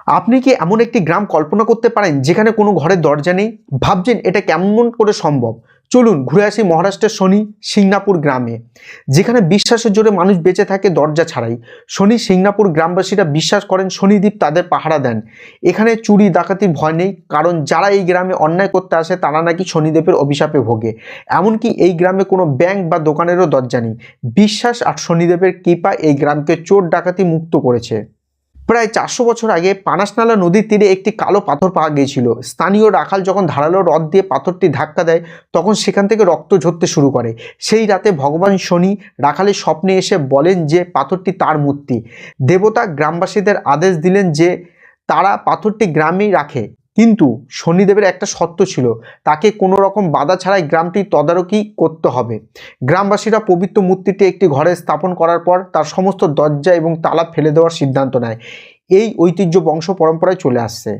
আপনি কি এমন একটি গ্রাম কল্পনা করতে পারেন যেখানে কোনো ঘরের দরজা নেই? ভাবছেন এটা কেমন করে সম্ভব? চলুন ঘুরে আসি মহারাষ্ট্রের শনি সিংনাপুর গ্রামে, যেখানে বিশ্বাসের জোরে মানুষ বেঁচে থাকে দরজা ছাড়াই। শনি সিংনাপুর গ্রামবাসীরা বিশ্বাস করেন শনিদেব তাদের পাহারা দেন। এখানে চুরি ডাকাতির ভয় নেই, কারণ যারা এই গ্রামে অন্যায় করতে আসে তারা নাকি শনিদেবের অভিশাপে ভোগে। এমনকি এই গ্রামে কোনো ব্যাংক বা দোকানেরও দরজা নেই। বিশ্বাস আর শনিদেবের কৃপা এই গ্রামকে চোর ডাকাতি মুক্ত করেছে। প্রায় 400 বছর আগে পানাসনালা নদীর তীরে একটি কালো পাথর পাওয়া গিয়েছিল। স্থানীয় রাখাল যখন ধারালো রড দিয়ে পাথরটি ধাক্কা দেয়, তখন সেখান থেকে রক্ত ঝরতে শুরু করে। সেই রাতে ভগবান শনি রাখালের স্বপ্নে এসে বলেন যে পাথরটি তার মূর্তি। দেবতা গ্রামবাসীদের আদেশ দিলেন যে তারা পাথরটি গ্রামেই রাখে, কিন্তু শনিদেবের একটা শর্ত ছিল, তাকে কোনো রকম বাধা ছাড়াই গ্রামটি তদারকি করতে হবে। গ্রামবাসীরা পবিত্র মূর্তিটি একটি ঘরে স্থাপন করার পর তার সমস্ত দরজা এবং তালা ফেলে দেওয়ার সিদ্ধান্ত নেয়। এই ঐতিহ্য বংশ পরম্পরায় চলে আসছে।